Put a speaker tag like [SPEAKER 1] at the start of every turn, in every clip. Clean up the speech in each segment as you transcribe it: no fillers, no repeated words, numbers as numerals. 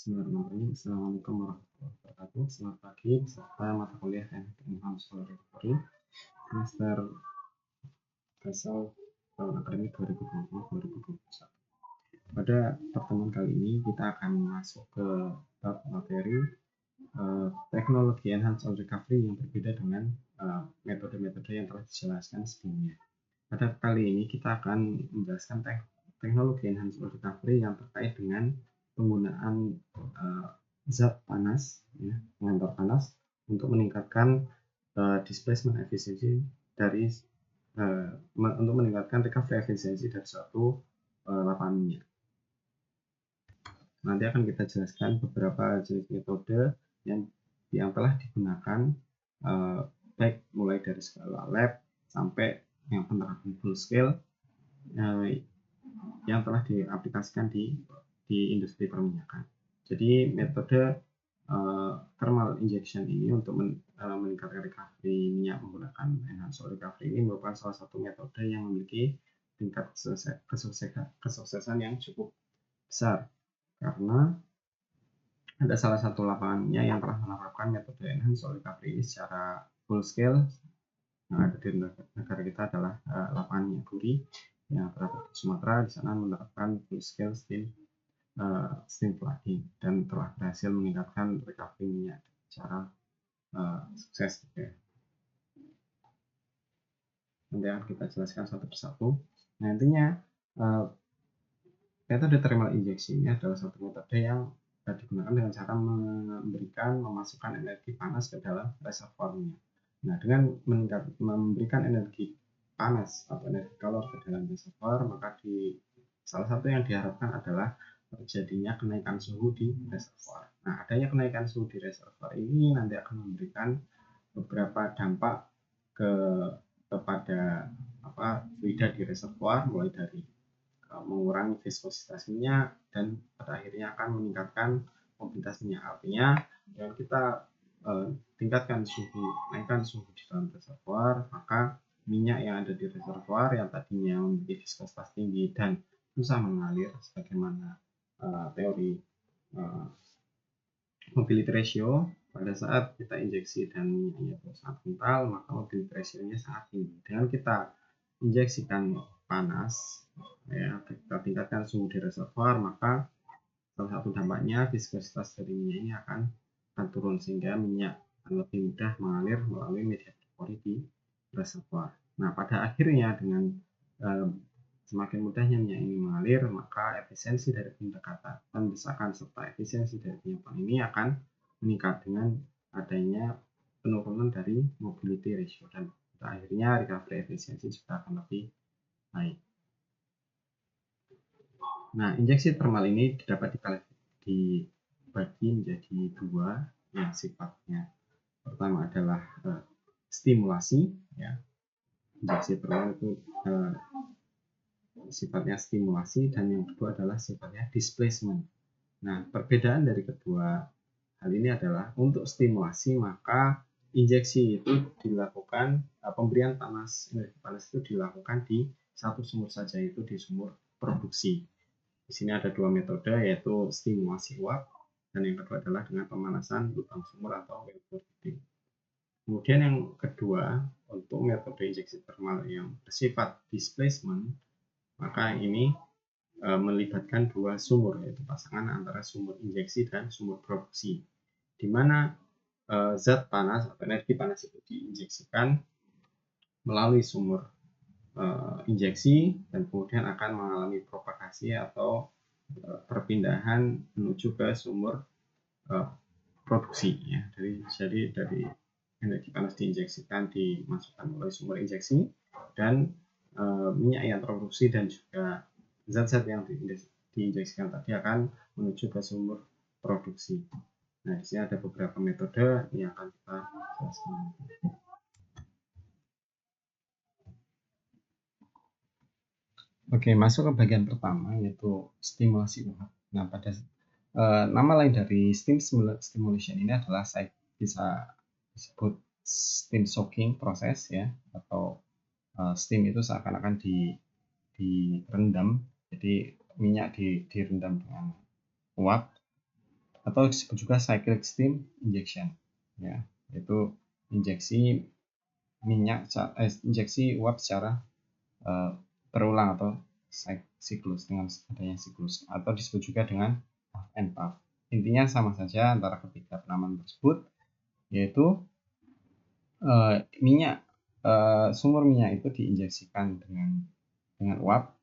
[SPEAKER 1] Bismillahirrahmanirrahim. Assalamualaikum warahmatullahi wabarakatuh. Selamat pagi peserta mata kuliah Teknik Ilham Solar Recovery semester asal tahun akademik 2020-2021. Pada pertemuan kali ini kita akan masuk ke bab materi teknologi enhanced oil recovery yang berbeda dengan metode-metode yang telah dijelaskan sebelumnya. Pada kali ini kita akan menjelaskan teknologi enhanced oil recovery yang terkait dengan penggunaan zat panas, ya, pengantar panas untuk meningkatkan displacement efficiency dari untuk meningkatkan recovery efisiensi dari suatu lapangan minyak. Nanti akan kita jelaskan beberapa jenis metode yang telah digunakan baik mulai dari skala lab sampai yang penerapan full scale yang telah diaplikasikan di industri perminyakan. Jadi metode thermal injection ini untuk meningkatkan recovery minyak menggunakan enhanced oil recovery ini merupakan salah satu metode yang memiliki tingkat kesuksesan yang cukup besar, karena ada salah satu lapangannya yang telah menerapkan metode enhanced oil recovery ini secara full scale. Yang ada di negara kita adalah lapangan minyak Duri yang terdapat di Sumatera. Di sana menerapkan full scale steam flooding dan telah berhasil meningkatkan recovery minyak secara sukses. Nanti akan kita jelaskan satu persatu. Nah, intinya metode thermal injection ini adalah satu metode yang digunakan dengan cara memasukkan energi panas ke dalam reservoir minyak. Nah, dengan memberikan energi panas atau energi kalor ke dalam reservoir, maka salah satu yang diharapkan adalah terjadinya kenaikan suhu di reservoir. Nah, adanya kenaikan suhu di reservoir ini nanti akan memberikan beberapa dampak kepada fluida di reservoir, mulai dari mengurangi viskositas minyak dan pada akhirnya akan meningkatkan mobilitas minyak. Artinya dengan kita naikkan suhu di dalam reservoir, maka minyak yang ada di reservoir yang tadinya memiliki viskositas tinggi dan susah mengalir sebagaimana teori mobility ratio, pada saat kita injeksi dan minyaknya itu sangat kental, maka mobility ratio-nya sangat tinggi. Dengan kita injeksikan panas, ya, kita tingkatkan suhu di reservoir, maka salah satu dampaknya viskositas dari minyak ini akan turun, sehingga minyak akan lebih mudah mengalir melalui mediator pori di reservoir. Nah, pada akhirnya dengan semakin mudahnya minyak ini mengalir, maka efisiensi dari pendekatan desakan serta efisiensi dari penyimpanan ini akan meningkat dengan adanya penurunan dari mobility ratio, dan pada akhirnya recovery efisiensi juga akan lebih baik. Nah, injeksi thermal ini dapat dibagi menjadi dua yang sifatnya pertama adalah stimulasi, ya. Injeksi thermal itu sifatnya stimulasi, dan yang kedua adalah sifatnya displacement. Nah, perbedaan dari kedua hal ini adalah untuk stimulasi maka injeksi itu dilakukan, pemberian energi panas itu dilakukan di satu sumur saja, yaitu di sumur produksi. Di sini ada dua metode, yaitu stimulasi uap dan yang kedua adalah dengan pemanasan lubang sumur atau well heating. Kemudian yang kedua, untuk metode injeksi thermal yang bersifat displacement, maka ini melibatkan dua sumur, yaitu pasangan antara sumur injeksi dan sumur produksi, di mana zat panas atau energi panas itu diinjeksikan melalui sumur injeksi dan kemudian akan mengalami propagasi atau perpindahan menuju ke sumur produksi, ya. Jadi dari energi panas diinjeksikan dimasukkan melalui sumur injeksi, dan minyak yang terproduksi dan juga zat-zat yang diinjeksikan tadi akan menuju ke sumur produksi. Nah, di sini ada beberapa metode yang akan kita jelaskan. Oke, masuk ke bagian pertama, yaitu stimulasi uap. Nah, pada nama lain dari steam stimulation ini adalah bisa disebut steam soaking proses, ya, atau steam itu seakan-akan direndam. Jadi minyak direndam dengan uap atau disebut juga cyclic steam injection, ya, yaitu injeksi injeksi uap secara berulang atau siklus, dengan adanya siklus, atau disebut juga dengan puff and puff. Intinya sama saja antara ketiga penamaan tersebut, yaitu sumur minyak itu diinjeksikan dengan uap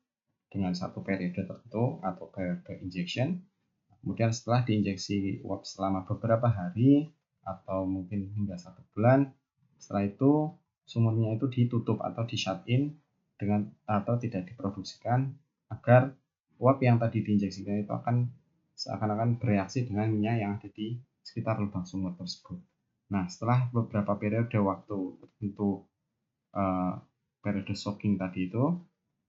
[SPEAKER 1] dengan satu periode tertentu atau periode injection. Kemudian setelah diinjeksi uap selama beberapa hari atau mungkin hingga 1 bulan, setelah itu sumur minyak itu ditutup atau di shut in atau tidak diproduksikan, agar uap yang tadi diinjeksikan itu akan seakan-akan bereaksi dengan minyak yang ada di sekitar lubang sumur tersebut. Nah, setelah beberapa periode waktu tertentu, periode soaking tadi itu,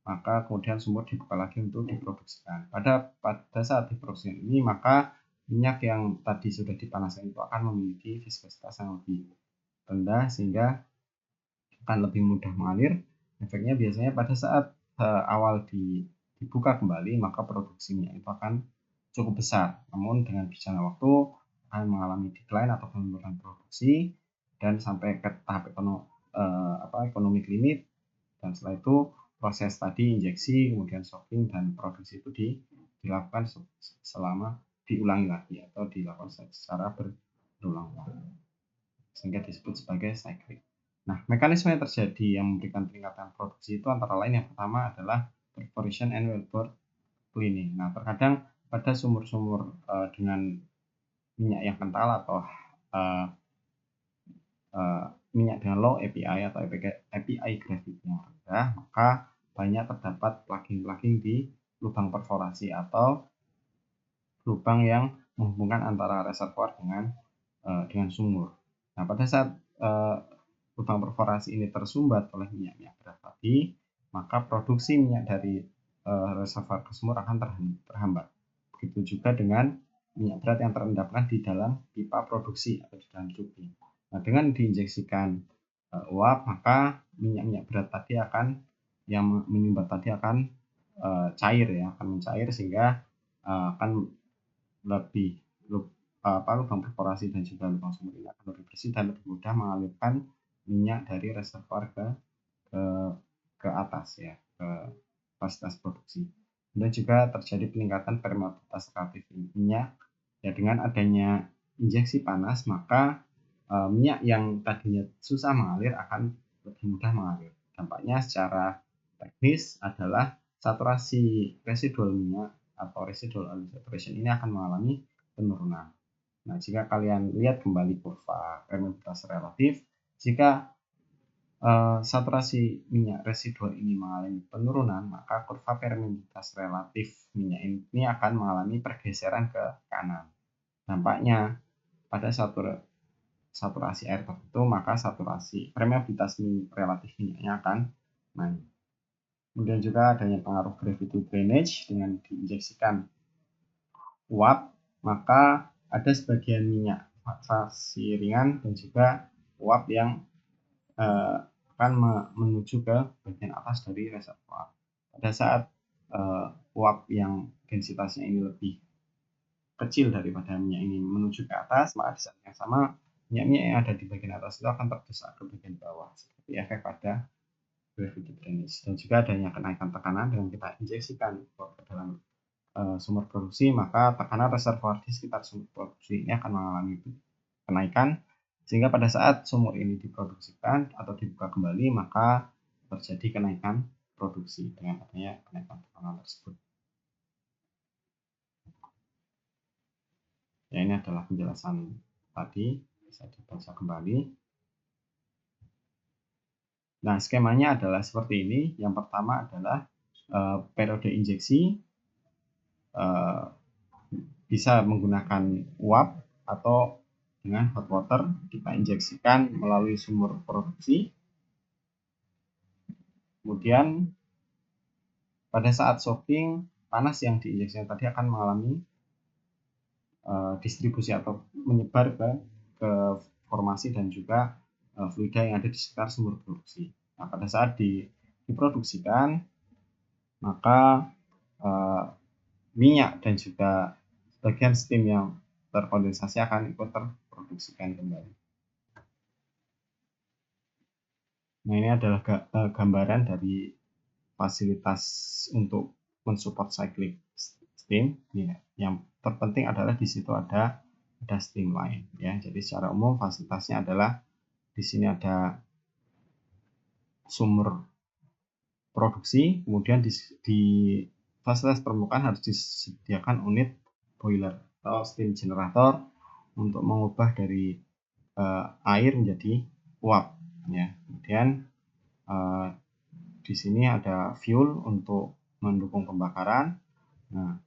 [SPEAKER 1] maka kemudian sumur dibuka lagi untuk diproduksikan. Pada saat diproduksi ini, maka minyak yang tadi sudah dipanaskan itu akan memiliki viskositas yang lebih rendah sehingga akan lebih mudah mengalir. Efeknya biasanya pada saat awal dibuka kembali, maka produksi minyak itu akan cukup besar. Namun dengan berjalannya waktu akan mengalami decline atau penurunan produksi dan sampai ke tahap economic limit, dan setelah itu proses tadi injeksi, kemudian soaking dan produksi itu dilakukan diulangi lagi atau dilakukan secara berulang-ulang sehingga disebut sebagai cyclic. Nah, mekanisme yang terjadi yang memberikan peningkatan produksi itu antara lain yang pertama adalah perforation and wellbore cleaning. Nah, terkadang pada sumur-sumur dengan minyak yang kental atau minyak dengan low API atau API gravity yang rendah, maka banyak terdapat plugging di lubang perforasi atau lubang yang menghubungkan antara reservoir dengan sumur. Nah, pada saat lubang perforasi ini tersumbat oleh minyak berat tadi, maka produksi minyak dari reservoir ke sumur akan terhambat. Begitu juga dengan minyak berat yang terendapkan di dalam pipa produksi atau di dalam tubing. Nah, dengan diinjeksikan uap, maka minyak berat tadi yang menyumbat tadi akan cair, ya, akan mencair sehingga akan lebih lubang perforasi dan juga lubang sumur ini akan lebih bersih dan lebih mudah mengalirkan minyak dari reservoir ke atas, ya, ke fasilitas produksi. Dan juga terjadi peningkatan permeabilitas relatif minyak, ya, dengan adanya injeksi panas, maka minyak yang tadinya susah mengalir akan lebih mudah mengalir. Dampaknya secara teknis adalah saturasi residual minyak atau residual oil saturation ini akan mengalami penurunan. Nah, jika kalian lihat kembali kurva permeabilitas relatif, jika saturasi minyak residual ini mengalami penurunan, maka kurva permeabilitas relatif minyak ini akan mengalami pergeseran ke kanan. Dampaknya pada saturasi air tertentu, maka saturasi permeabilitas relatif minyaknya akan naik. Kemudian juga adanya pengaruh gravity drainage. Dengan diinjeksikan uap, maka ada sebagian minyak fasi ringan dan juga uap yang akan menuju ke bagian atas dari reservoir. Pada saat uap yang densitasnya ini lebih kecil daripada minyak ini menuju ke atas, maka di saat yang sama minyak yang ada di bagian atas itu akan terdesak ke bagian bawah, seperti efek pada gravity drainage. Dan juga adanya kenaikan tekanan dengan kita injeksikan ke dalam sumur produksi, maka tekanan reservoir di sekitar sumur produksi ini akan mengalami kenaikan, sehingga pada saat sumur ini diproduksikan atau dibuka kembali, maka terjadi kenaikan produksi dengan adanya kenaikan tekanan tersebut. Ya, ini adalah penjelasan tadi, bisa dibaca kembali. Nah, skemanya adalah seperti ini. Yang pertama adalah periode injeksi, bisa menggunakan uap atau dengan hot water, kita injeksikan melalui sumur produksi. Kemudian pada saat soaking, panas yang diinjeksikan tadi akan mengalami distribusi atau menyebar ke formasi dan juga fluida yang ada di sekitar sumur produksi. Nah, pada saat diproduksikan, maka minyak dan juga bagian steam yang terkondensasi akan ikut terproduksikan kembali. Nah, ini adalah gambaran dari fasilitas untuk mensupport cyclic steam. Ya, yang terpenting adalah di situ ada steam line ya. Jadi secara umum fasilitasnya adalah di sini ada sumber produksi, kemudian di fasilitas permukaan harus disediakan unit boiler atau steam generator untuk mengubah dari air menjadi uap ya. Kemudian di sini ada fuel untuk mendukung pembakaran. Nah,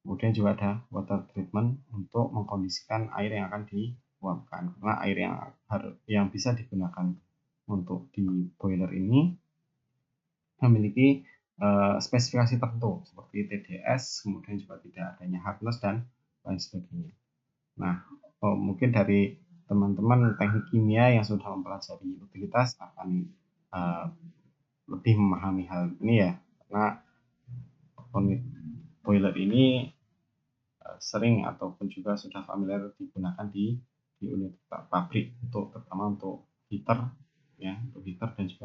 [SPEAKER 1] kemudian juga ada water treatment untuk mengkondisikan air yang akan diuapkan. Karena air yang bisa digunakan untuk di boiler ini memiliki spesifikasi tertentu seperti TDS, kemudian juga tidak adanya hardness dan lain sebagainya. Nah, mungkin dari teman-teman teknik kimia yang sudah mempelajari utilitas akan lebih memahami hal ini ya, karena unit boiler ini sering ataupun juga sudah familiar digunakan di unit pabrik terutama untuk heater ya, untuk heater dan juga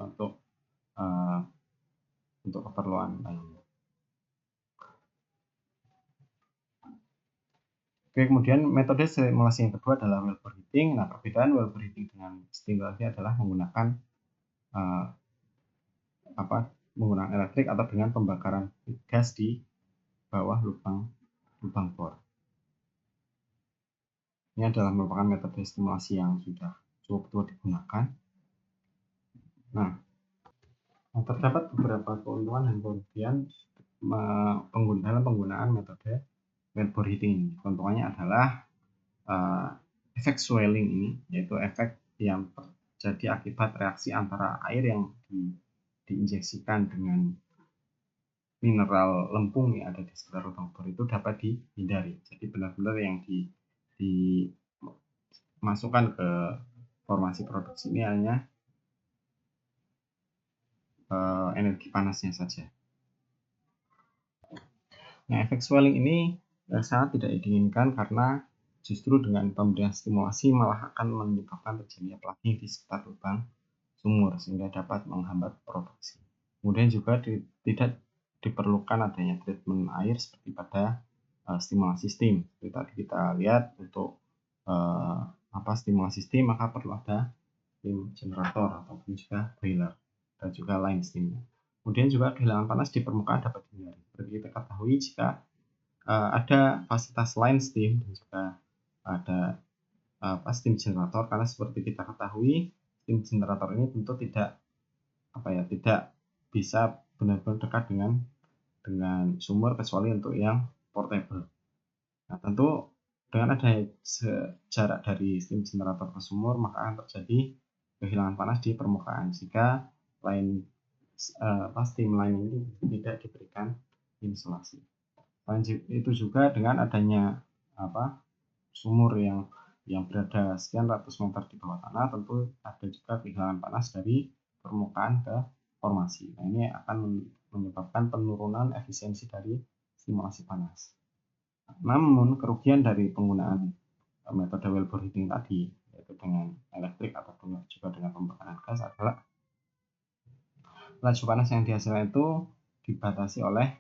[SPEAKER 1] untuk keperluan lainnya. Oke, kemudian metode simulasi yang kedua adalah well bore heating. Nah, perbedaan well bore heating dengan steam tadi adalah menggunakan menggunakan elektrik atau dengan pembakaran gas di bawah lubang bor. Ini adalah merupakan metode simulasi yang sudah cukup tua digunakan. Nah, terdapat beberapa keuntungan dan kerugian dalam penggunaan metode well bore heating ini. Keuntungannya adalah efek swelling ini, yaitu efek yang terjadi akibat reaksi antara air yang diinjeksikan dengan mineral lempung yang ada di sekitar lubang bor itu dapat dihindari. Jadi benar-benar yang dimasukkan ke formasi produksi ini hanya energi panasnya saja. Nah, efek swelling ini sangat tidak diinginkan karena justru dengan pemberian stimulasi malah akan menyebabkan terjadinya plugging di sekitar lubang sumur sehingga dapat menghambat produksi. Kemudian juga tidak diperlukan adanya treatment air seperti pada stimulasi steam. Seperti tadi kita lihat untuk stimulasi steam maka perlu ada steam generator ataupun juga boiler dan juga line steamnya. Kemudian juga kehilangan panas di permukaan dapat dihindari. Seperti kita ketahui jika ada fasilitas line steam dan juga ada steam generator, karena seperti kita ketahui steam generator ini tentu tidak bisa benar-benar dekat dengan sumur kecuali untuk yang portable. Nah, tentu dengan adanya jarak dari steam generator ke sumur maka akan terjadi kehilangan panas di permukaan jika steam line ini tidak diberikan insulasi. Selain itu juga dengan adanya sumur yang berada sekian ratus meter di bawah tanah, tentu ada juga kehilangan panas dari permukaan ke formasi. Nah, ini akan menyebabkan penurunan efisiensi dari stimulasi panas. Namun kerugian dari penggunaan metode well bore heating tadi, yaitu dengan elektrik ataupun juga dengan pembakaran gas, adalah laju panas yang dihasilkan itu dibatasi oleh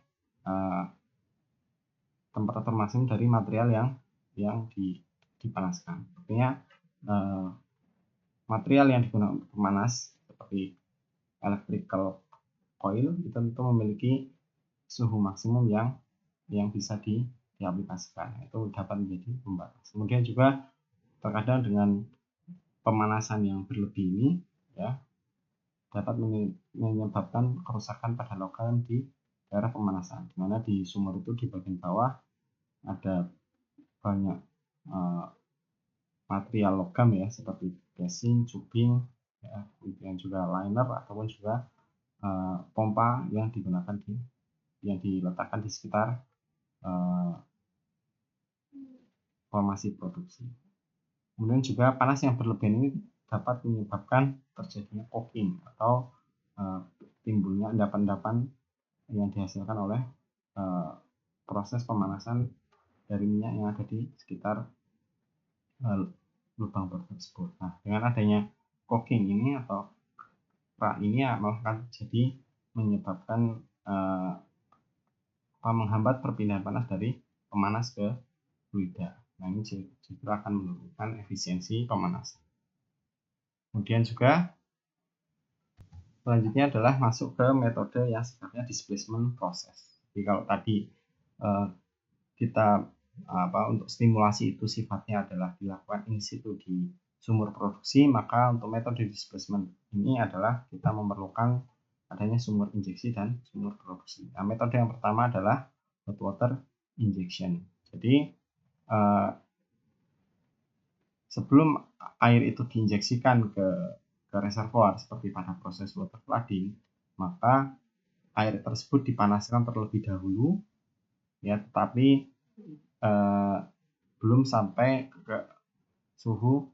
[SPEAKER 1] temperatur maksimum dari material yang dipanaskan. Artinya material yang digunakan untuk pemanas seperti electrical coil itu tentu memiliki suhu maksimum yang bisa diaplikasikan. Itu dapat menjadi pembatas. Kemudian juga terkadang dengan pemanasan yang berlebih ini ya dapat menyebabkan kerusakan pada logam di daerah pemanasan, di mana di sumur itu di bagian bawah ada banyak material logam ya seperti casing, tubing, ya, kemudian juga liner ataupun juga pompa yang diletakkan di sekitar formasi produksi. Kemudian juga panas yang berlebihan ini dapat menyebabkan terjadinya cooking atau timbulnya endapan-endapan yang dihasilkan oleh proses pemanasan dari minyak yang ada di sekitar lubang bor tersebut. Nah, dengan adanya coking ini atau rak ini malah akan jadi menyebabkan menghambat perpindahan panas dari pemanas ke fluida. Nah, ini justru akan menurunkan efisiensi pemanasan. Kemudian juga selanjutnya adalah masuk ke metode yang sifatnya displacement process. Jadi kalau tadi kita untuk stimulasi itu sifatnya adalah dilakukan in situ di sumur produksi, maka untuk metode displacement ini adalah kita memerlukan adanya sumur injeksi dan sumur produksi. Nah, metode yang pertama adalah hot water injection. Jadi sebelum air itu diinjeksikan ke reservoir seperti pada proses water flooding, maka air tersebut dipanaskan terlebih dahulu, ya, tetapi belum sampai ke suhu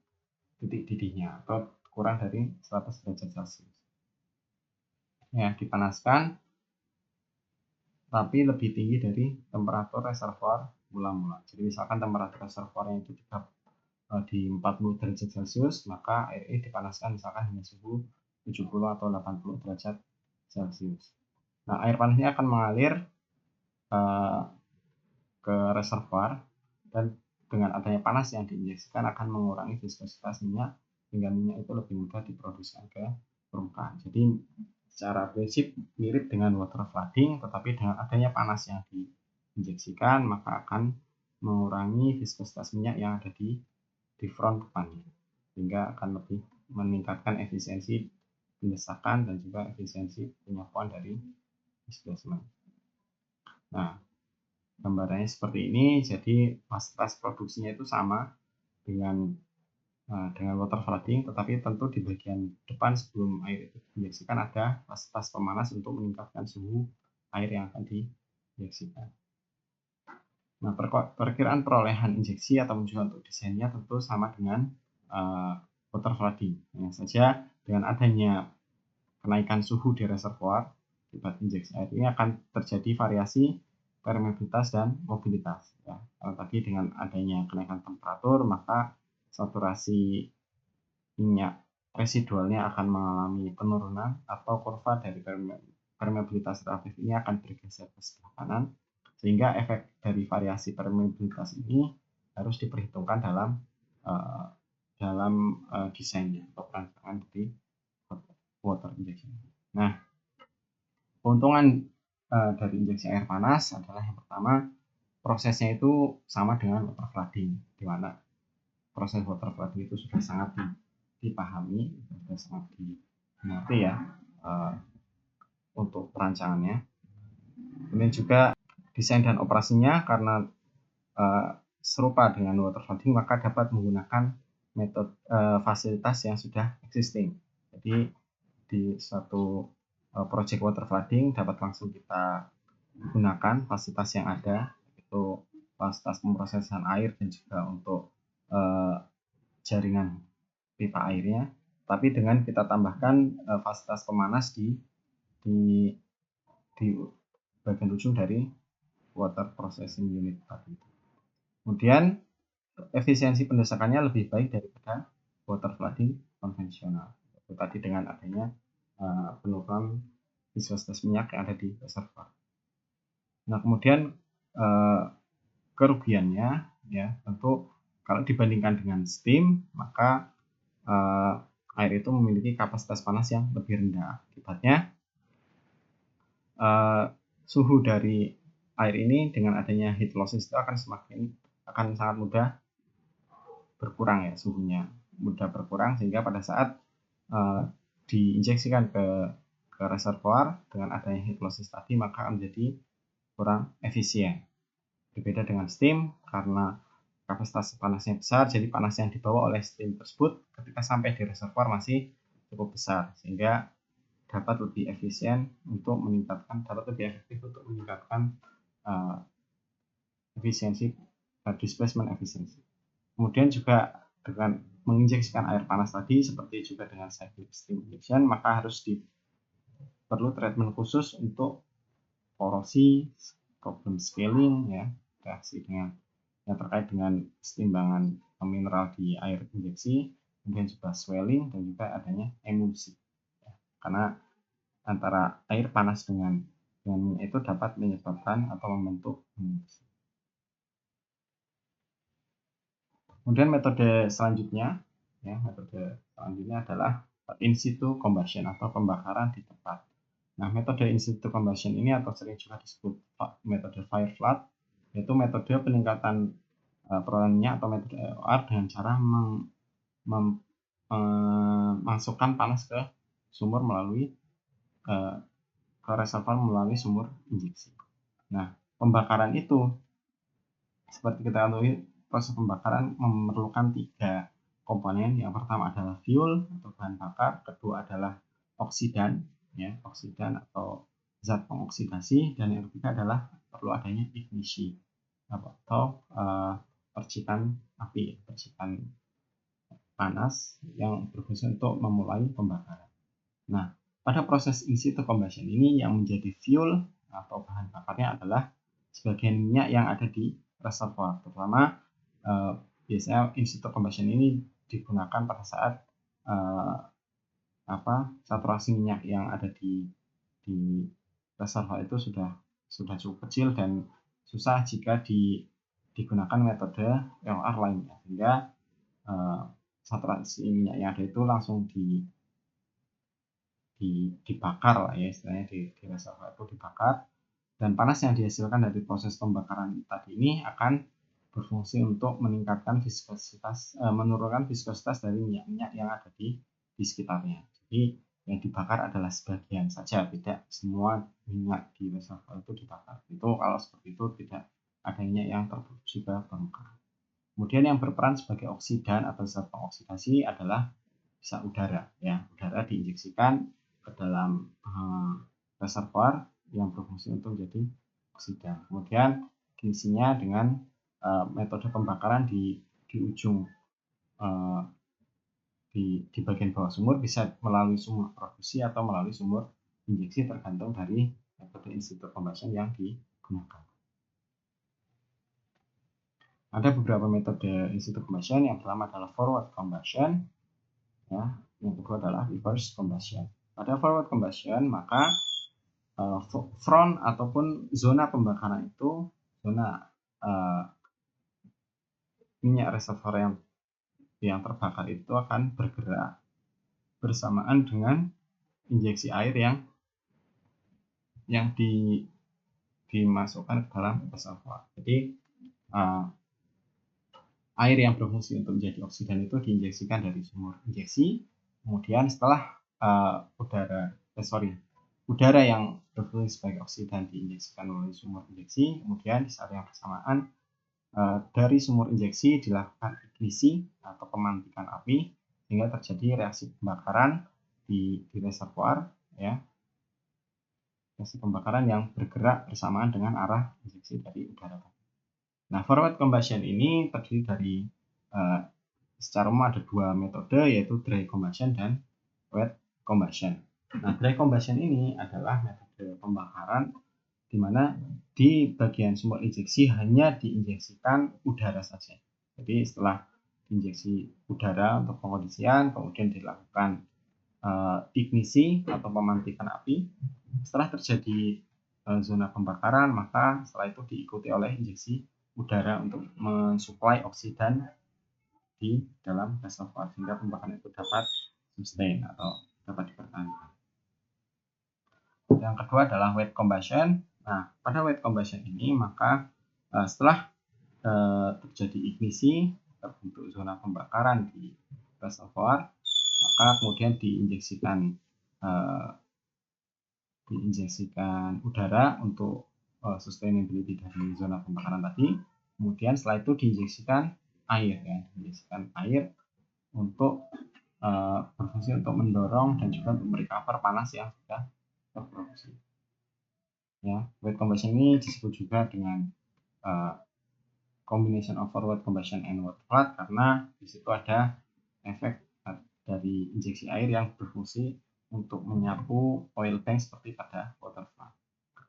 [SPEAKER 1] titik didihnya atau kurang dari 100 derajat Celcius. Ya, dipanaskan tapi lebih tinggi dari temperatur reservoir mula-mula. Jadi misalkan temperatur reservoirnya itu di 40 derajat Celcius, maka air ini dipanaskan misalkan hingga suhu 70 atau 80 derajat Celcius. Nah, air panas ini akan mengalir ke reservoir, dan dengan adanya panas yang diinjeksikan akan mengurangi viskositas minyak hingga minyak itu lebih mudah diproduksi ke permukaan. Jadi secara prinsip mirip dengan water flooding, tetapi dengan adanya panas yang diinjeksikan maka akan mengurangi viskositas minyak yang ada di front depannya, sehingga akan lebih meningkatkan efisiensi pendesakan dan juga efisiensi penyapuan dari displacement. Nah, gambarannya seperti ini. Jadi fasilitas produksinya itu sama dengan water flooding, tetapi tentu di bagian depan sebelum air itu diinjeksikan ada fasilitas pemanas untuk meningkatkan suhu air yang akan diinjeksikan. Nah, perkiraan perolehan injeksi atau juga untuk desainnya tentu sama dengan water flooding. Hanya saja dengan adanya kenaikan suhu di reservoir akibat injeksi air ini akan terjadi variasi permeabilitas dan mobilitas. Ya. Kalau tadi dengan adanya kenaikan temperatur, maka saturasi minyak residualnya akan mengalami penurunan atau kurva dari permeabilitas relatif ini akan bergeser ke sebelah kanan, sehingga efek dari variasi permeabilitas ini harus diperhitungkan dalam desainnya atau perancangan dari water injection. Nah, keuntungan dari injeksi air panas adalah yang pertama, prosesnya itu sama dengan water flooding, di mana proses water flooding itu sudah sangat dipahami, sudah sangat dimengerti ya untuk perancangannya. Kemudian juga desain dan operasinya karena serupa dengan water flooding, maka dapat menggunakan metode fasilitas yang sudah existing. Jadi di suatu project water flooding dapat langsung kita gunakan fasilitas yang ada, itu fasilitas pemrosesan air dan juga untuk jaringan pipa airnya, tapi dengan kita tambahkan fasilitas pemanas di bagian ujung dari water processing unit tadi. Kemudian efisiensi pendesakannya lebih baik daripada water flooding konvensional. Itu tadi dengan adanya penurunan viskositas minyak yang ada di reservoir. Nah, kemudian kerugiannya ya tentu kalau dibandingkan dengan steam, maka air itu memiliki kapasitas panas yang lebih rendah. Akibatnya suhu dari air ini dengan adanya heat losses itu akan sangat mudah berkurang ya, suhunya mudah berkurang, sehingga pada saat diinjeksikan ke reservoir dengan adanya heat losses tadi maka menjadi kurang efisien. Berbeda dengan steam, karena kapasitas panasnya besar, jadi panas yang dibawa oleh steam tersebut ketika sampai di reservoir masih cukup besar, sehingga dapat lebih efektif untuk meningkatkan efisiensi displacement efisiensi. Kemudian juga dengan menginjeksikan air panas tadi, seperti juga dengan cyclic steam injection, maka harus perlu treatment khusus untuk korosi, problem scaling ya, reaksi dengan yang terkait dengan keseimbangan mineral di air injeksi, kemudian juga swelling dan juga adanya emulsi. Karena antara air panas dengan minyak itu dapat menyebabkan atau membentuk emulsi. Kemudian metode selanjutnya adalah in situ combustion atau pembakaran di tempat. Nah, metode in situ combustion ini atau sering juga disebut metode fire flood, yaitu metode peningkatan perolehan minyak atau metode EOR dengan cara memasukkan panas ke sumur melalui ke reservoir melalui sumur injeksi. Nah, pembakaran itu seperti kita ketahui, proses pembakaran memerlukan 3 komponen. Yang pertama adalah fuel atau bahan bakar, kedua adalah oksidan atau zat pengoksidasi, dan yang ketiga adalah perlu adanya ignisi atau percikan api, percikan panas yang berfungsi untuk memulai pembakaran. Nah, pada proses in situ combustion ini yang menjadi fuel atau bahan bakarnya adalah sebagian minyak yang ada di reservoir. Terutama biasanya in situ combustion ini digunakan pada saat saturasi minyak yang ada di reservoir itu sudah cukup kecil dan susah jika digunakan metode EOR lainnya, sehingga saturasi minyak yang ada itu langsung dibakar lah ya, istilahnya di reservoir itu dibakar, dan panas yang dihasilkan dari proses pembakaran tadi ini akan berfungsi untuk meningkatkan viskositas, menurunkan viskositas dari minyak-minyak yang ada di sekitarnya. Jadi yang dibakar adalah sebagian saja, tidak semua minyak di reservoir itu dibakar. Itu kalau seperti itu tidak ada minyak yang terproduksi ke permukaan. Kemudian yang berperan sebagai oksidan atau zat pengoksidasi adalah bisa udara. Ya, udara diinjeksikan ke dalam reservoir yang berfungsi untuk menjadi oksidan. Kemudian diisinya dengan metode pembakaran di ujung di bagian bawah sumur, bisa melalui sumur produksi atau melalui sumur injeksi, tergantung dari metode in situ combustion yang digunakan. Ada beberapa metode in situ combustion. Yang pertama adalah forward combustion, ya. Yang kedua adalah reverse combustion. Pada forward combustion, maka front ataupun zona pembakaran itu zona minyak reservoir yang terbakar itu akan bergerak bersamaan dengan injeksi air yang dimasukkan ke dalam reservoir. Jadi air yang berfungsi untuk menjadi oksidan itu diinjeksikan dari sumur injeksi, kemudian setelah udara yang berfungsi sebagai oksidan diinjeksikan melalui sumur injeksi, kemudian di saat yang bersamaan dari sumur injeksi dilakukan ignisi atau pemantikan api, sehingga terjadi reaksi pembakaran di reservoir, ya. Reaksi pembakaran yang bergerak bersamaan dengan arah injeksi dari udara. Nah, forward combustion ini terdiri dari secara umum ada 2 metode, yaitu dry combustion dan wet combustion. Nah, dry combustion ini adalah metode pembakaran di mana di bagian sumur injeksi hanya diinjeksikan udara saja. Jadi setelah diinjeksi udara untuk pengondisian, kemudian dilakukan ignisi atau pemantikan api. Setelah terjadi zona pembakaran, maka setelah itu diikuti oleh injeksi udara untuk mensuplai oksidan di dalam reservoir, sehingga pembakaran itu dapat sustain atau dapat dipertahankan. Yang kedua adalah wet combustion. Nah, pada wet combustion ini maka setelah terjadi ignisi, terbentuk zona pembakaran di reservoir, maka kemudian diinjeksikan udara untuk sustainability dari zona pembakaran tadi. Kemudian setelah itu diinjeksikan air untuk berfungsi untuk mendorong dan juga untuk merecover panas yang sudah terproduksi. Ya, wet combustion ini disebut juga dengan combination of forward combustion and water flood, karena di situ ada efek dari injeksi air yang berfungsi untuk menyapu oil tank seperti pada water flood.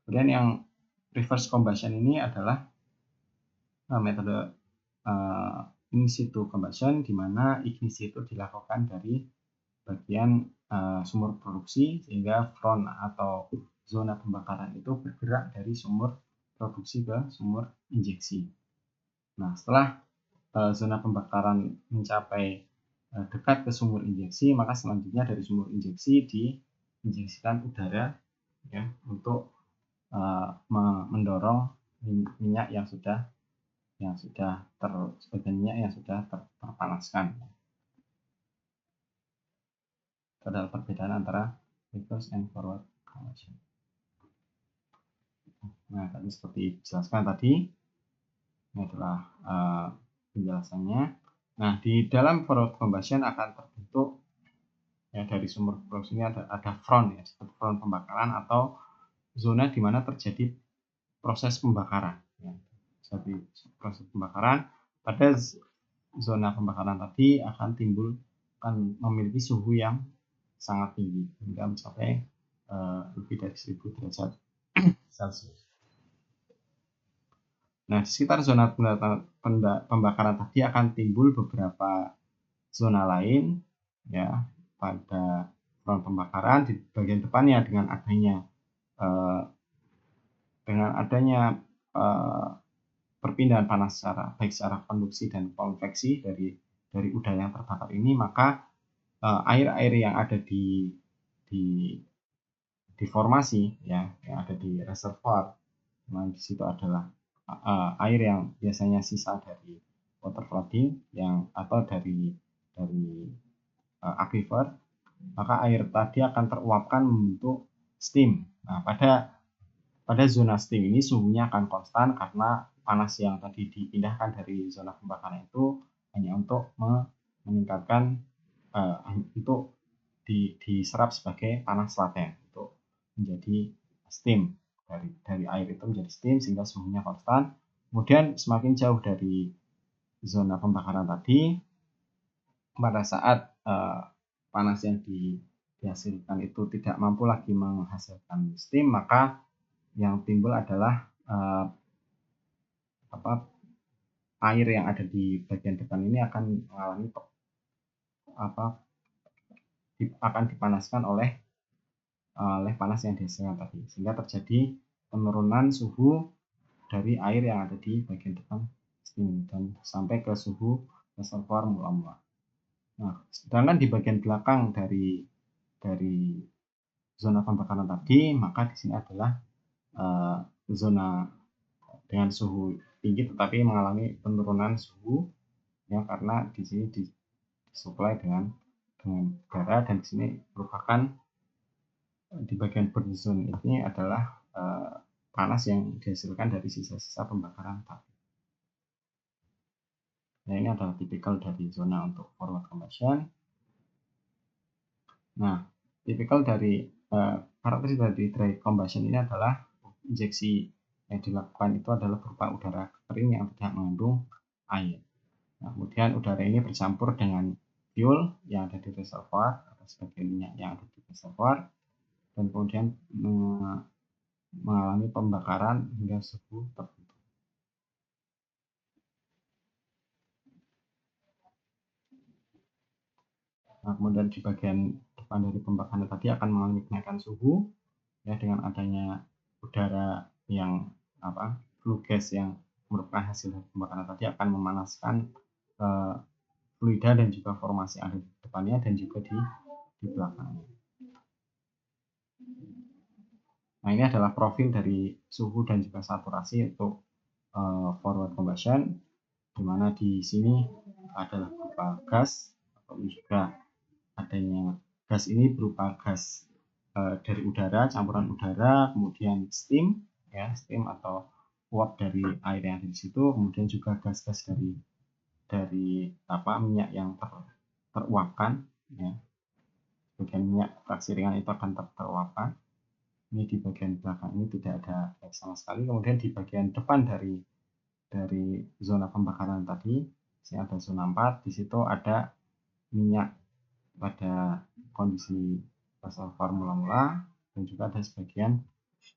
[SPEAKER 1] Kemudian yang reverse combustion ini adalah metode in situ combustion, di mana ignisi itu dilakukan dari bagian sumur produksi, sehingga front atau zona pembakaran itu bergerak dari sumur produksi ke sumur injeksi. Nah, setelah zona pembakaran mencapai dekat ke sumur injeksi, maka selanjutnya dari sumur injeksi diinjeksikan udara ya untuk mendorong minyak yang sudah sebagian minyak yang sudah terpanaskan. Itu adalah perbedaan antara reverse and forward combustion. Nah, tadi seperti dijelaskan tadi, ini adalah penjelasannya. Nah, di dalam forward combustion akan terbentuk ya dari sumur produksi ini ada front ya, front pembakaran atau zona di mana terjadi proses pembakaran. Ya. Jadi proses pembakaran pada zona pembakaran tadi akan memiliki suhu yang sangat tinggi hingga mencapai lebih dari 1000 derajat Celcius. Nah, di sekitar zona pembakaran tadi akan timbul beberapa zona lain ya pada front pembakaran di bagian depannya dengan adanya perpindahan panas baik secara konduksi dan konveksi dari udara yang terbakar ini, maka air-air yang ada di formasi ya yang ada di reservoir, nah di situ adalah air yang biasanya sisa dari water flooding atau dari aquifer, maka air tadi akan teruapkan membentuk steam. Nah, pada zona steam ini suhunya akan konstan karena panas yang tadi dipindahkan dari zona pembakaran itu hanya untuk meningkatkan untuk diserap sebagai panas laten untuk menjadi steam dari air itu menjadi steam sehingga suhunya konstan. Kemudian semakin jauh dari zona pembakaran tadi, pada saat panas yang dihasilkan itu tidak mampu lagi menghasilkan steam, maka yang timbul adalah air yang ada di bagian depan ini akan mengalami akan dipanaskan oleh panas yang dihasilkan tadi, sehingga terjadi penurunan suhu dari air yang ada di bagian depan steam dan sampai ke suhu reservoir mula-mula. Nah, sedangkan di bagian belakang dari zona pembakaran tadi, maka di sini adalah zona dengan suhu tinggi tetapi mengalami penurunan suhu ya karena di sini disuplai dengan udara, dan di sini merupakan di bagian burn zone ini adalah panas yang dihasilkan dari sisa-sisa pembakaran tadi. Nah, ini adalah tipikal dari zona untuk forward combustion. Nah, tipikal dari karakteristik dari dry combustion ini adalah injeksi yang dilakukan itu adalah berupa udara kering yang tidak mengandung air. Nah, kemudian udara ini bercampur dengan fuel yang ada di reservoir atau sebagian minyak yang ada di reservoir, dan kemudian mengalami pembakaran hingga suhu tertentu. Nah, kemudian di bagian depan dari pembakaran tadi akan mengalami kenaikan suhu ya dengan adanya udara yang flue gas yang merupakan hasil pembakaran tadi akan memanaskan fluida dan juga formasi yang ada di depannya dan juga di belakangnya. Nah, ini adalah profil dari suhu dan juga saturasi untuk forward combustion, di mana di sini adalah berupa gas atau juga adanya gas ini berupa gas dari udara, campuran udara, kemudian steam ya, steam atau uap dari air yang ada di situ, kemudian juga gas-gas dari minyak yang teruapkan ya. Bagian minyak fraksi ringan itu akan teruapkan. Ini di bagian belakang ini tidak ada gas sama sekali. Kemudian di bagian depan dari zona pembakaran tadi, sini ada zona 4, di situ ada minyak pada kondisi reservoir mula-mula, dan juga ada sebagian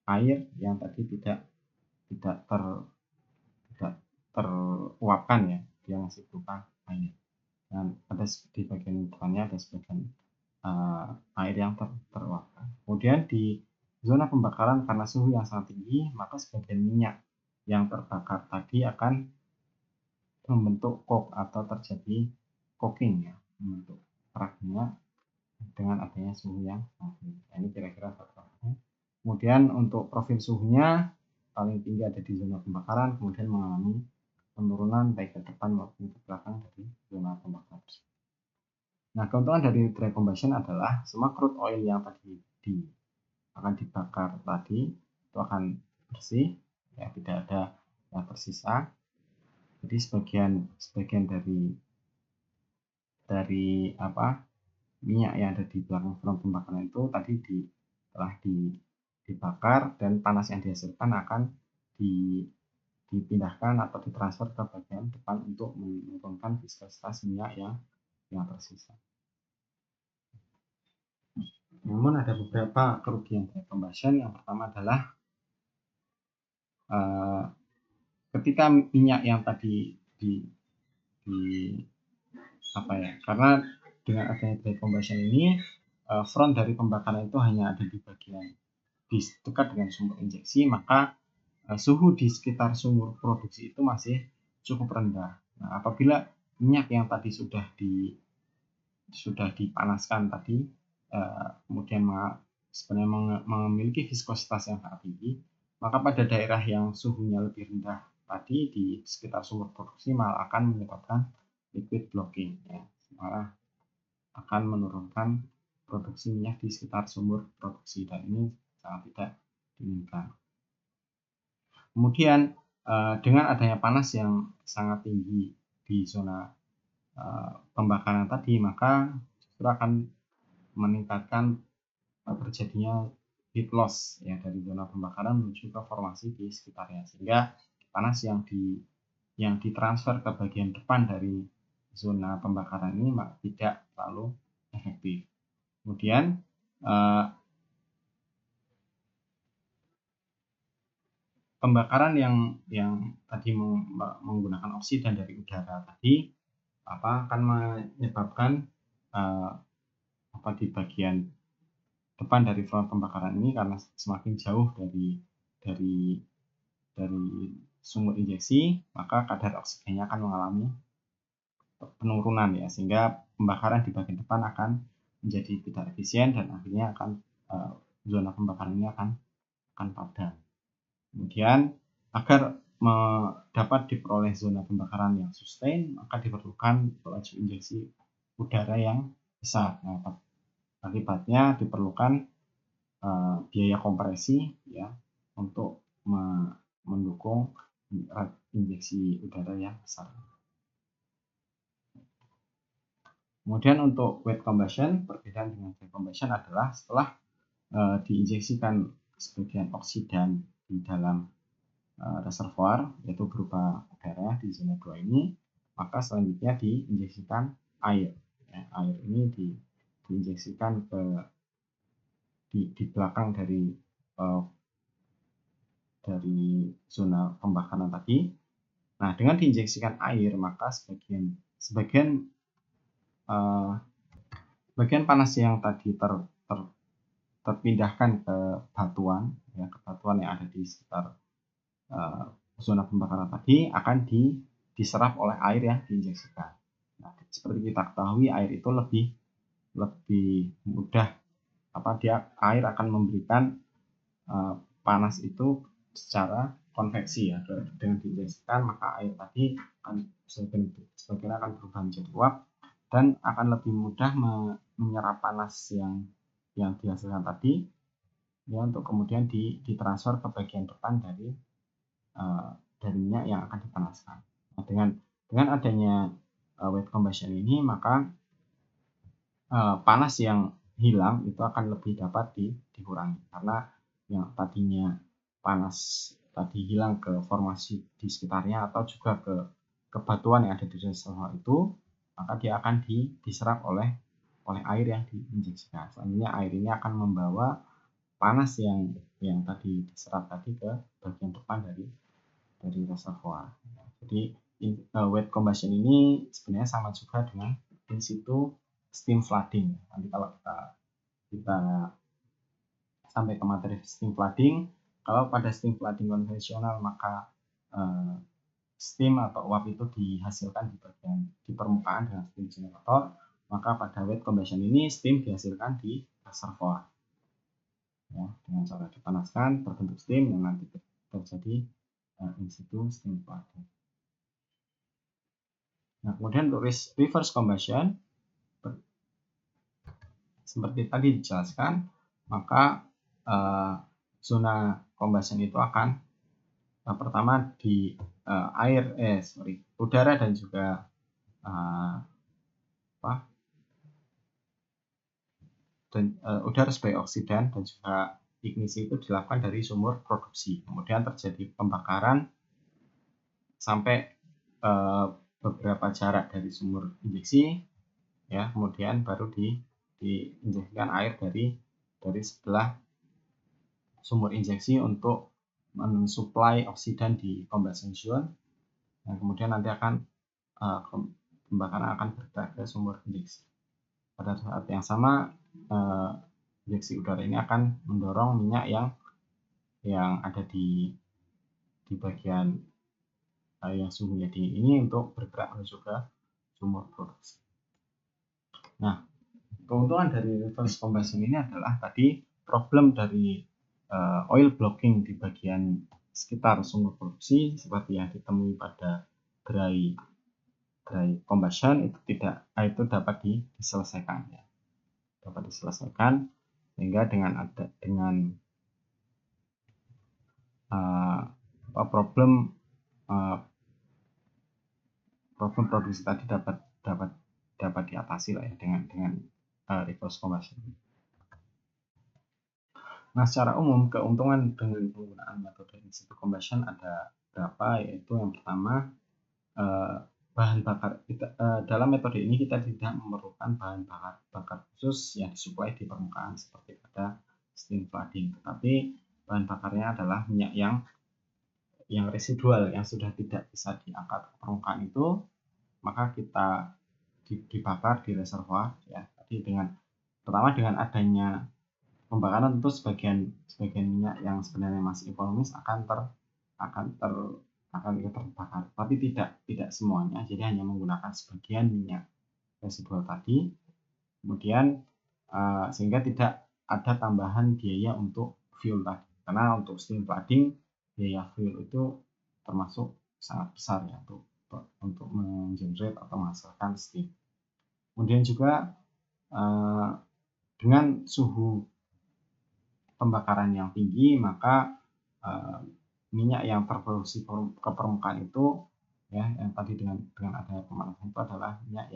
[SPEAKER 1] air yang tadi tidak teruapkan ya, dia masih berupa air. Dan di bagian depannya ada sebagian air yang teruapkan. Kemudian di zona pembakaran karena suhu yang sangat tinggi, maka sebagian minyak yang terbakar tadi akan membentuk coke atau terjadi coking, ya, membentuk kerak minyak dengan adanya suhu yang sangat tinggi. Nah, ini kira-kira faktornya. Kemudian untuk profil suhunya paling tinggi ada di zona pembakaran, kemudian mengalami penurunan baik ke depan maupun ke belakang dari zona pembakaran. Nah, keuntungan dari dry combustion adalah semua crude oil yang tadi akan dibakar tadi itu akan bersih, ya, tidak ada yang tersisa. Jadi sebagian dari minyak yang ada di belakang front pembakaran itu tadi telah dibakar, dan panas yang dihasilkan akan dipindahkan atau ditransfer ke bagian depan untuk menurunkan viskositas minyak yang tersisa. Namun ada beberapa kerugian dari combustion. Yang pertama adalah ketika minyak yang tadi karena dengan adanya dry combustion ini front dari pembakaran itu hanya ada di bagian dekat dengan sumber injeksi, maka suhu di sekitar sumur produksi itu masih cukup rendah. Nah, apabila minyak yang tadi sudah dipanaskan tadi kemudian sebenarnya memiliki viskositas yang sangat tinggi, maka pada daerah yang suhunya lebih rendah tadi di sekitar sumber produksi malah akan menyebabkan liquid blocking, ya, malah akan menurunkan produksi minyak di sekitar sumber produksi, dan ini sangat tidak diinginkan. Kemudian dengan adanya panas yang sangat tinggi di zona pembakaran tadi, maka justru akan meningkatkan terjadinya heat loss, ya, dari zona pembakaran menuju ke formasi di sekitarnya, sehingga panas yang ditransfer ke bagian depan dari zona pembakaran ini tidak terlalu efektif. Kemudian pembakaran yang tadi menggunakan oksidan dari udara tadi akan menyebabkan di bagian depan dari front pembakaran ini, karena semakin jauh dari sumur injeksi, maka kadar oksigennya akan mengalami penurunan, ya, sehingga pembakaran di bagian depan akan menjadi tidak efisien dan akhirnya zona pembakaran ini akan padam. Kemudian agar dapat diperoleh zona pembakaran yang sustain, maka diperlukan laju injeksi udara yang besar. Nah, akibatnya diperlukan biaya kompresi, ya, untuk mendukung injeksi udara yang besar. Kemudian untuk wet combustion, perbedaan dengan dry combustion adalah setelah diinjeksikan sebagian oksidan di dalam reservoir, yaitu berupa udara di zona 2 ini, maka selanjutnya diinjeksikan air. Ya, air ini diinjeksikan di belakang dari zona pembakaran tadi. Nah, dengan diinjeksikan air, maka sebagian panas yang tadi terpindahkan ke batuan, ya, ke batuan yang ada di sekitar zona pembakaran tadi akan diserap oleh air yang diinjeksikan. Nah, seperti kita ketahui, air itu lebih mudah, air akan memberikan panas itu secara konveksi, ya, dengan diinjeksikan, maka air tadi sebagian akan berubah menjadi uap dan akan lebih mudah menyerap panas yang dihasilkan tadi, ya, untuk kemudian ditransfer ke bagian depan dari minyak yang akan dipanaskan. Nah, dengan adanya wet combustion ini, maka panas yang hilang itu akan lebih dapat dikurangi, karena yang tadinya panas tadi hilang ke formasi di sekitarnya atau juga ke batuan yang ada di reservoir itu, maka dia akan diserap oleh air yang diinjeksikan. Selanjutnya air ini akan membawa panas yang tadi diserap tadi ke bagian depan dari reservoir. Jadi wet combustion ini sebenarnya sama juga dengan in situ steam flooding. Nanti kalau kita sampai ke materi steam flooding, kalau pada steam flooding konvensional maka steam atau uap itu dihasilkan di permukaan dengan steam generator, maka pada wet combustion ini steam dihasilkan di reservoir. Ya, dengan cara dipanaskan terbentuk steam yang nanti terjadi in situ steam flooding. Nah, kemudian untuk reverse combustion seperti tadi dijelaskan, maka zona combustion itu akan pertama di udara dan juga udara sebagai oksidan dan juga ignisi itu dilakukan dari sumur produksi. Kemudian terjadi pembakaran sampai beberapa jarak dari sumur injeksi, ya, kemudian baru diinjeksikan air dari sebelah sumur injeksi untuk mensuplai oksidan di combustion zone. Nah, kemudian nanti akan pembakaran akan bergerak ke sumur injeksi. Pada saat yang sama injeksi udara ini akan mendorong minyak yang ada di bagian yang suhunya dingin ini untuk bergerak menuju ke sumur produksi. Nah, keuntungan dari reverse combustion ini adalah tadi problem dari oil blocking di bagian sekitar sumur produksi seperti yang ditemui pada dry combustion itu dapat diselesaikan, ya. Dapat diselesaikan sehingga dengan problem produksi tadi dapat diatasi lah, ya, dengan reverse combustion. Nah, secara umum keuntungan dengan penggunaan metode in situ combustion ada berapa, yaitu yang pertama bahan bakar dalam metode ini kita tidak memerlukan bahan bakar khusus yang disuplai di permukaan seperti pada steam flooding, tetapi bahan bakarnya adalah minyak yang residual yang sudah tidak bisa diangkat ke permukaan itu, maka kita dibakar di reservoir, ya. Tadi pertama dengan adanya pembakaran tentu sebagian minyak yang sebenarnya masih ekonomis akan terbakar, tapi tidak semuanya, jadi hanya menggunakan sebagian minyak residual tadi. Kemudian sehingga tidak ada tambahan biaya untuk fuel tadi, karena untuk steam flooding biaya fuel itu termasuk sangat besar, ya, untuk mengenerate atau menghasilkan steam. Kemudian juga dengan suhu pembakaran yang tinggi, maka minyak yang terproduksi ke permukaan itu, ya, yang tadi dengan adanya pemanasan itu adalah minyak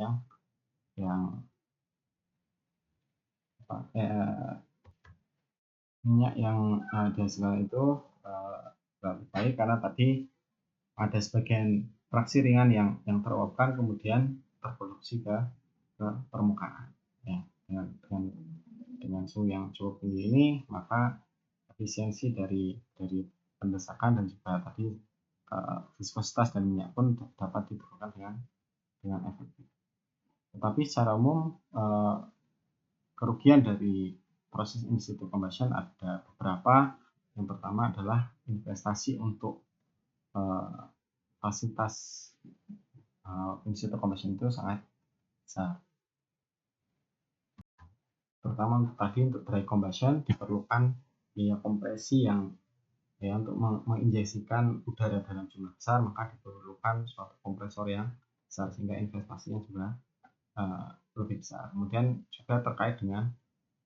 [SPEAKER 1] yang dihasilkan itu lebih baik karena tadi ada sebagian fraksi ringan yang teruapkan kemudian terproduksi ke permukaan, ya. Dengan suhu yang cukup tinggi ini, maka efisiensi dari pendesakan dan juga tadi viskositas dan minyak pun dapat diturunkan dengan efektif. Tetapi secara umum kerugian dari proses in situ combustion ada beberapa. Yang pertama adalah investasi untuk fasilitas in situ combustion itu sangat besar. Terutama untuk dry combustion diperlukan biaya kompresi yang, ya, untuk menginjeksikan udara dalam jumlah besar, maka diperlukan suatu kompresor yang besar sehingga investasinya juga lebih besar. Kemudian juga terkait dengan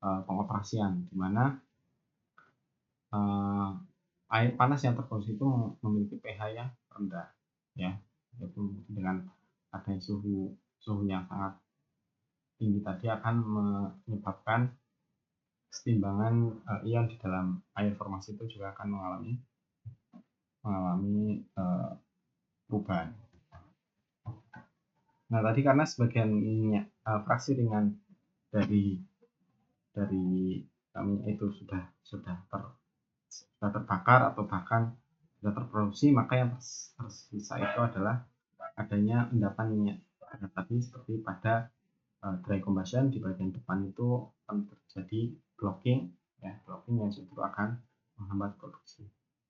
[SPEAKER 1] pengoperasian, di mana air panas yang terproduksi itu memiliki pH yang rendah, ya, yaitu dengan adanya suhu yang sangat tinggi tadi akan menyebabkan kesetimbangan ion di dalam air formasi itu juga akan mengalami perubahan. Nah, tadi karena sebagian minyak fraksi ringan dari minyak itu sudah terbakar atau bahkan sudah terproduksi, maka yang tersisa itu adalah adanya endapan minyak pada tadi seperti pada dry combustion di bagian depan itu akan terjadi blocking yang justru akan menghambat produksi.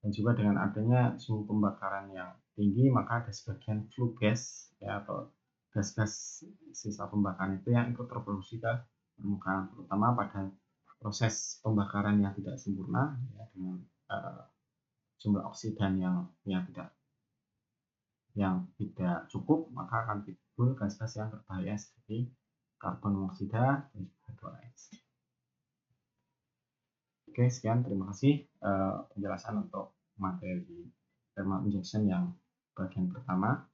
[SPEAKER 1] Dan juga dengan adanya suhu pembakaran yang tinggi, maka ada sebagian flue gas atau gas-gas sisa pembakaran itu yang ikut terproduksi ke permukaan, terutama pada proses pembakaran yang tidak sempurna dengan jumlah oksidan yang tidak cukup, maka akan timbul gas-gas yang berbahaya seperti karbon monoksida dan H2S. Oke, sekian, terima kasih penjelasan untuk materi thermal injection yang bagian pertama.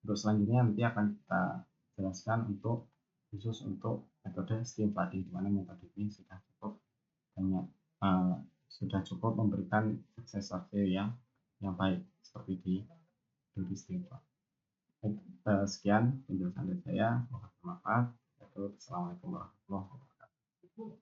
[SPEAKER 1] Untuk selanjutnya nanti akan kita jelaskan khusus untuk metode steam flooding, di mana metode ini sudah cukup memberikan sukses yang baik seperti di steam flooding. Sekian penjelasan dari saya, semoga bermanfaat. Assalamualaikum warahmatullahi wabarakatuh.